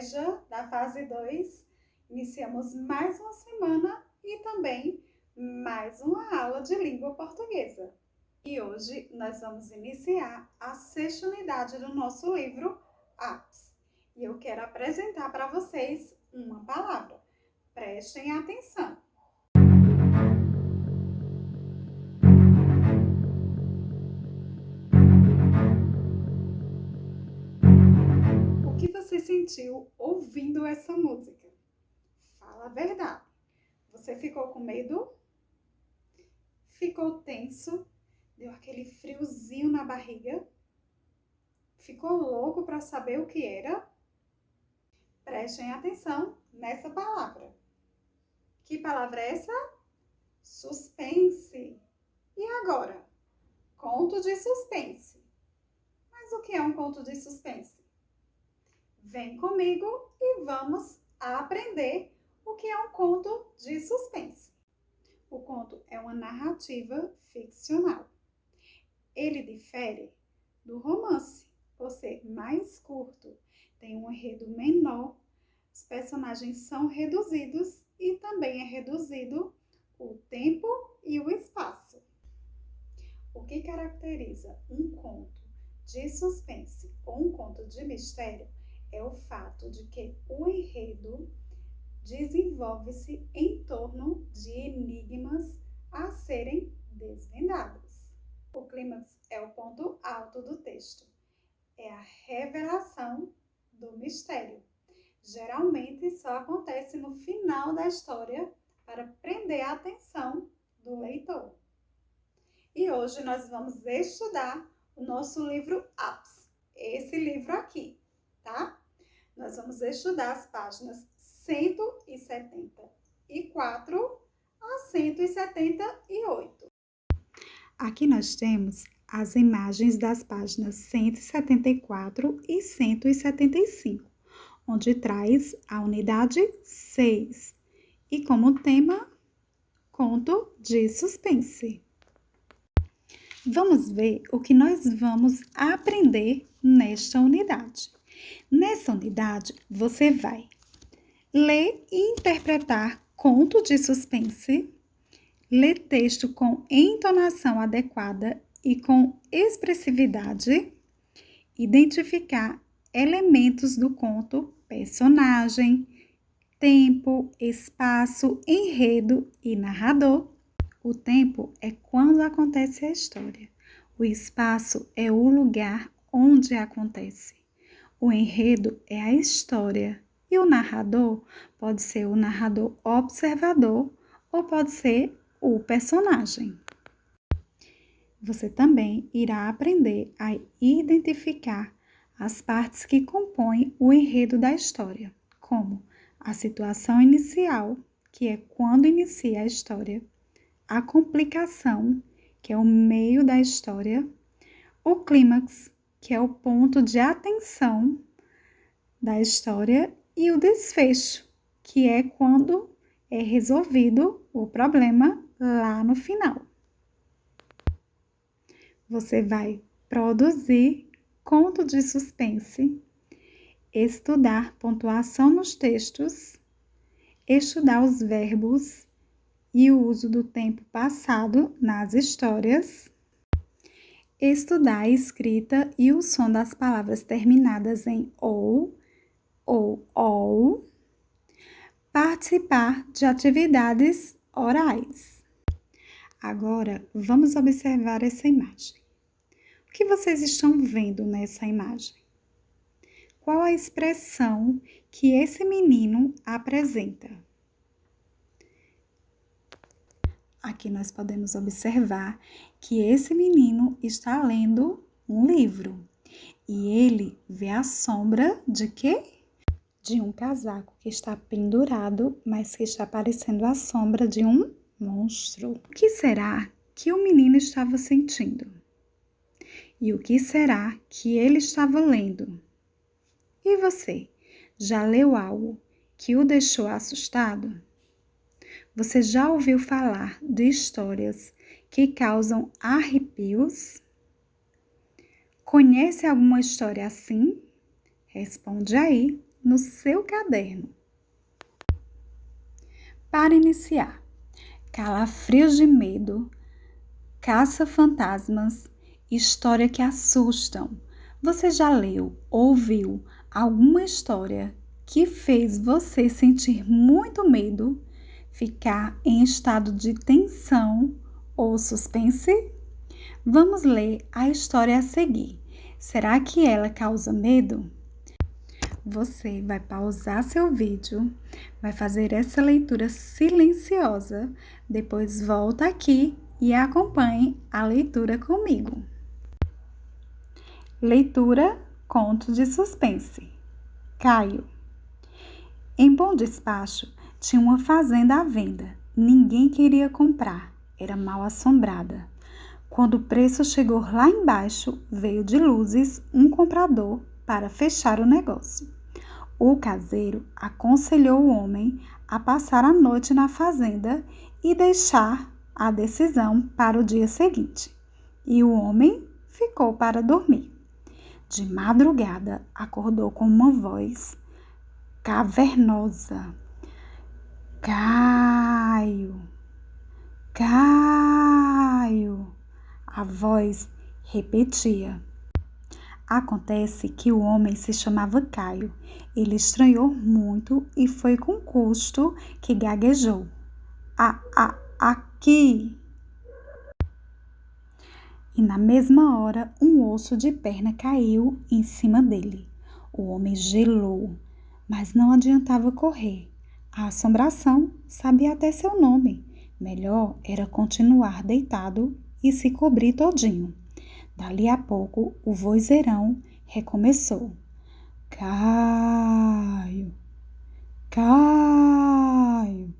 EJA da fase 2. Iniciamos mais uma semana e também mais uma aula de língua portuguesa. E hoje nós vamos iniciar a 6ª unidade do nosso livro APS. E eu quero apresentar para vocês uma palavra. Prestem atenção. O que você sentiu ouvindo essa música? Fala a verdade. Você ficou com medo? Ficou tenso? Deu aquele friozinho na barriga? Ficou louco para saber o que era? Prestem atenção nessa palavra. Que palavra é essa? Suspense. E agora? Conto de suspense. Mas o que é um conto de suspense? Vem comigo e vamos aprender o que é um conto de suspense. O conto é uma narrativa ficcional. Ele difere do romance, por ser mais curto, tem um enredo menor, os personagens são reduzidos e também é reduzido o tempo e o espaço. O que caracteriza um conto de suspense ou um conto de mistério é o fato de que o enredo desenvolve-se em torno de enigmas a serem desvendados. O clímax é o ponto alto do texto. É a revelação do mistério. Geralmente só acontece no final da história para prender a atenção do leitor. E hoje nós vamos estudar o nosso livro APS, esse livro aqui, tá? Nós vamos estudar as páginas 174 a 178. Aqui nós temos as imagens das páginas 174 e 175, onde traz a unidade 6 e como tema, conto de suspense. Vamos ver o que nós vamos aprender nesta unidade. Nessa unidade, você vai ler e interpretar conto de suspense, ler texto com entonação adequada e com expressividade, identificar elementos do conto, personagem, tempo, espaço, enredo e narrador. O tempo é quando acontece a história. O espaço é o lugar onde acontece. O enredo é a história. E o narrador pode ser o narrador observador ou pode ser o personagem. Você também irá aprender a identificar as partes que compõem o enredo da história, como a situação inicial, que é quando inicia a história, a complicação, que é o meio da história, o clímax, que é o ponto de atenção da história, e o desfecho, que é quando é resolvido o problema lá no final. Você vai produzir conto de suspense, estudar pontuação nos textos, estudar os verbos e o uso do tempo passado nas histórias, estudar a escrita e o som das palavras terminadas em ou, participar de atividades orais. Agora, vamos observar essa imagem. O que vocês estão vendo nessa imagem? Qual a expressão que esse menino apresenta? Aqui nós podemos observar que esse menino está lendo um livro e ele vê a sombra de quê? De um casaco que está pendurado, mas que está parecendo a sombra de um monstro. O que será que o menino estava sentindo? E o que será que ele estava lendo? E você, já leu algo que o deixou assustado? Você já ouviu falar de histórias que causam arrepios? Conhece alguma história assim? Responde aí no seu caderno. Para iniciar, calafrios de medo, caça-fantasmas, história que assustam. Você já leu, ouviu alguma história que fez você sentir muito medo, ficar em estado de tensão ou suspense? Vamos ler a história a seguir. Será que ela causa medo? Você vai pausar seu vídeo, vai fazer essa leitura silenciosa, depois volta aqui e acompanhe a leitura comigo. Leitura, conto de suspense. Caio. Em Bom Despacho tinha uma fazenda à venda. Ninguém queria comprar, era mal assombrada. Quando o preço chegou lá embaixo, veio de luzes um comprador para fechar o negócio. O caseiro aconselhou o homem a passar a noite na fazenda e deixar a decisão para o dia seguinte. E o homem ficou para dormir. De madrugada, acordou com uma voz cavernosa. Caio, Caio. A voz repetia. Acontece que o homem se chamava Caio. Ele estranhou muito e foi com custo que gaguejou. Aqui. E na mesma hora, um osso de perna caiu em cima dele. O homem gelou, mas não adiantava correr. A assombração sabia até seu nome. Melhor era continuar deitado e se cobrir todinho. Dali a pouco, o vozeirão recomeçou. Caio, Caio.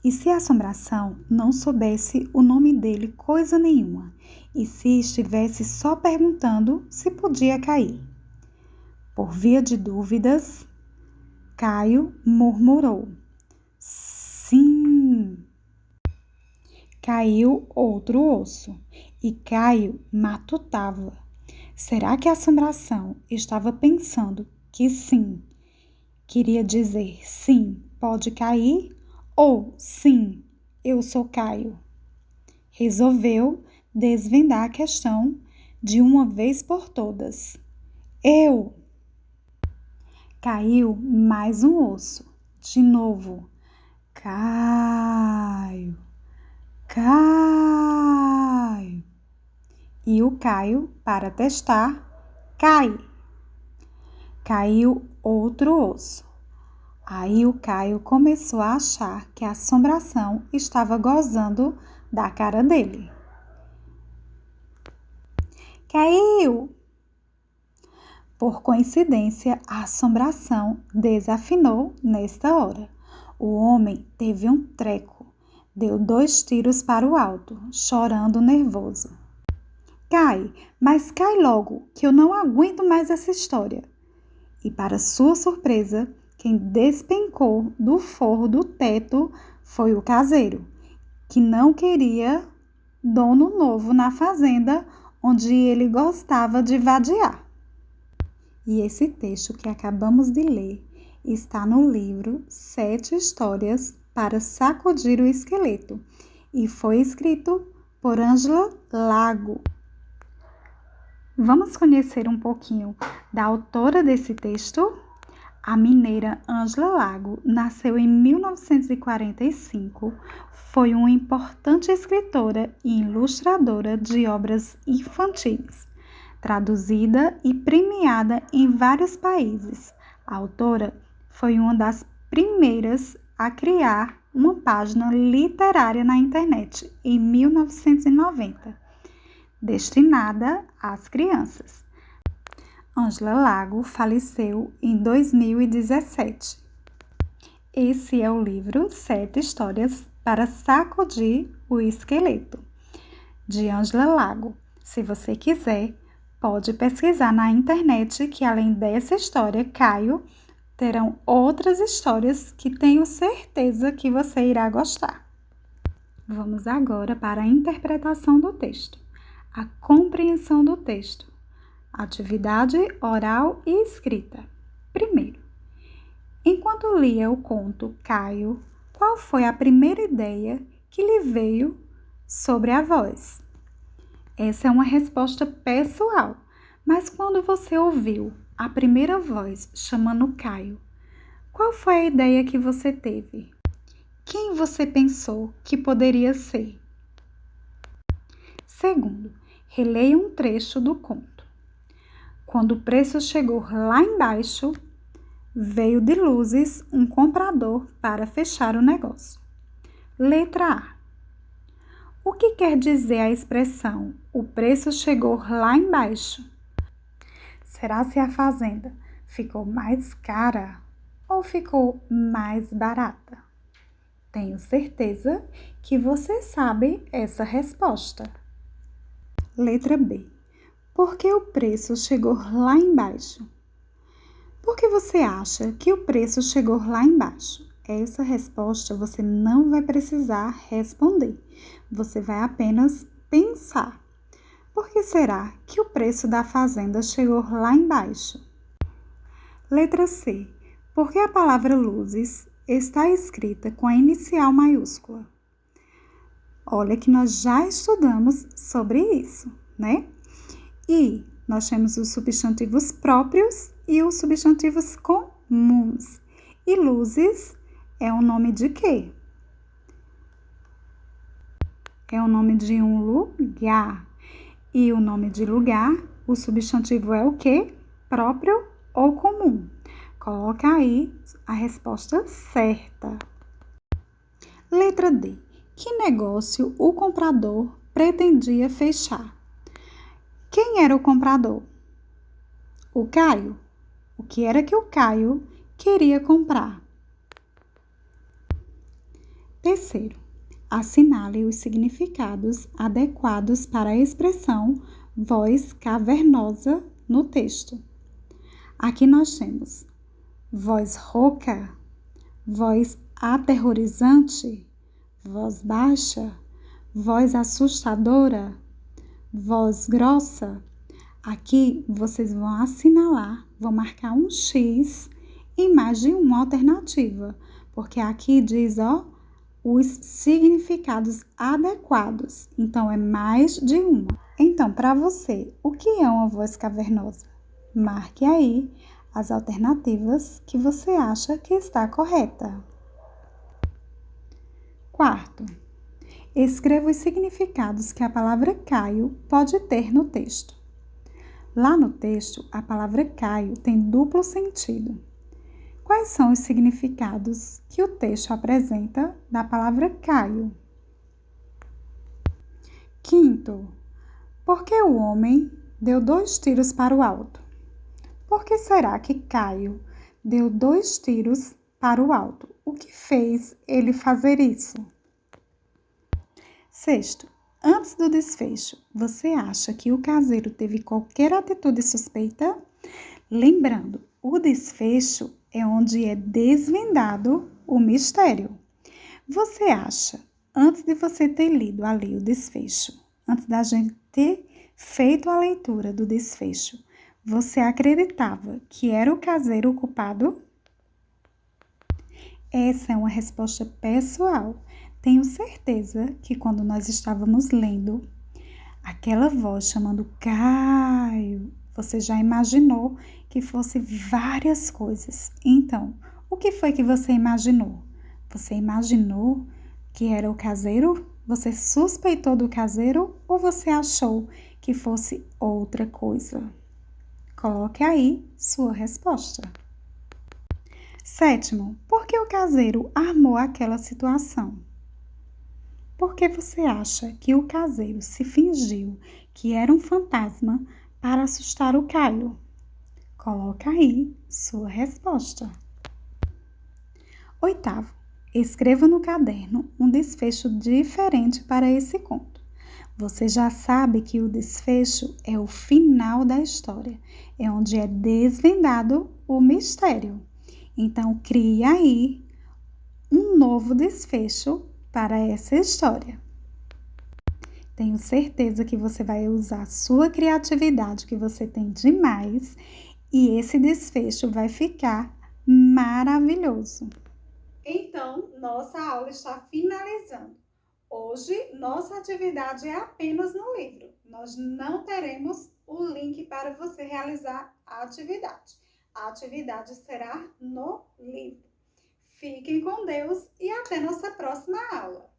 E se a assombração não soubesse o nome dele coisa nenhuma, e se estivesse só perguntando se podia cair? Por via de dúvidas, Caio murmurou. Sim. Caiu outro osso e Caio matutava. Será que a assombração estava pensando que sim, queria dizer sim, pode cair? Ou sim, eu sou Caio? Resolveu desvendar a questão de uma vez por todas. Eu! Caiu mais um osso. De novo. Caio, Caio. E o Caio, para testar, cai. Caiu outro osso. Aí o Caio começou a achar que a assombração estava gozando da cara dele. Caiu! Por coincidência, a assombração desafinou nesta hora. O homem teve um treco, deu 2 tiros para o alto, chorando nervoso. Cai, mas cai logo, que eu não aguento mais essa história. E para sua surpresa, quem despencou do forro do teto foi o caseiro, que não queria dono novo na fazenda onde ele gostava de vadiar. E esse texto que acabamos de ler está no livro 7 Histórias para Sacudir o Esqueleto e foi escrito por Ângela Lago. Vamos conhecer um pouquinho da autora desse texto? A mineira Ângela Lago nasceu em 1945, foi uma importante escritora e ilustradora de obras infantis, traduzida e premiada em vários países. A autora foi uma das primeiras a criar uma página literária na internet em 1990. Destinada às crianças. Ângela Lago faleceu em 2017. Esse é o livro 7 Histórias para Sacudir o Esqueleto, de Ângela Lago. Se você quiser, pode pesquisar na internet que além dessa história, Caio, terão outras histórias que tenho certeza que você irá gostar. Vamos agora para a interpretação do texto. A compreensão do texto, atividade oral e escrita. Primeiro, Enquanto lia o conto Caio, qual foi a primeira ideia que lhe veio sobre a voz? Essa é uma resposta pessoal, mas quando você ouviu a primeira voz chamando Caio, qual foi a ideia que você teve? Quem você pensou que poderia ser? Segundo, releia um trecho do conto. Quando o preço chegou lá embaixo, veio de luzes um comprador para fechar o negócio. Letra A. O que quer dizer a expressão o preço chegou lá embaixo? Será se a fazenda ficou mais cara ou ficou mais barata? Tenho certeza que você sabe essa resposta. Letra B. Por que o preço chegou lá embaixo? Por que você acha que o preço chegou lá embaixo? Essa resposta você não vai precisar responder. Você vai apenas pensar. Por que será que o preço da fazenda chegou lá embaixo? Letra C. Por que a palavra luzes está escrita com a inicial maiúscula? Olha que nós já estudamos sobre isso, né? E nós temos os substantivos próprios e os substantivos comuns. E luzes é o nome de quê? É o nome de um lugar. E o nome de lugar, o substantivo é o quê? Próprio ou comum? Coloca aí a resposta certa. Letra D. Que negócio o comprador pretendia fechar? Quem era o comprador? O Caio. O que era que o Caio queria comprar? Terceiro, assinale os significados adequados para a expressão voz cavernosa no texto. Aqui nós temos voz rouca, voz aterrorizante, voz baixa, voz assustadora, voz grossa. Aqui vocês vão assinalar, vão marcar um X em mais de uma alternativa, porque aqui diz, os significados adequados. Então, é mais de uma. Então, para você, o que é uma voz cavernosa? Marque aí as alternativas que você acha que está correta. Quarto, escreva os significados que a palavra Caio pode ter no texto. Lá no texto, a palavra Caio tem duplo sentido. Quais são os significados que o texto apresenta da palavra Caio? Quinto, por que o homem deu 2 tiros para o alto? Por que será que Caio deu 2 tiros para o alto? O que fez ele fazer isso? Sexto, antes do desfecho, você acha que o caseiro teve qualquer atitude suspeita? Lembrando, o desfecho é onde é desvendado o mistério. Você acha, antes de você ter lido ali o desfecho, antes da gente ter feito a leitura do desfecho, você acreditava que era o caseiro o culpado? Essa é uma resposta pessoal. Tenho certeza que quando nós estávamos lendo aquela voz chamando Caio, você já imaginou que fosse várias coisas. Então, o que foi que você imaginou? Você imaginou que era o caseiro? Você suspeitou do caseiro ou você achou que fosse outra coisa? Coloque aí sua resposta. Sétimo, por que o caseiro armou aquela situação? Por que você acha que o caseiro se fingiu que era um fantasma para assustar o Caio? Coloca aí sua resposta. Oitavo, escreva no caderno um desfecho diferente para esse conto. Você já sabe que o desfecho é o final da história, é onde é desvendado o mistério. Então, crie aí um novo desfecho para essa história. Tenho certeza que você vai usar a sua criatividade, que você tem demais, e esse desfecho vai ficar Maravilhoso! Então, nossa aula está finalizando. Hoje, nossa atividade é apenas no livro. Nós não teremos o link para você realizar a atividade. A atividade será no livro. Fiquem com Deus e até nossa próxima aula.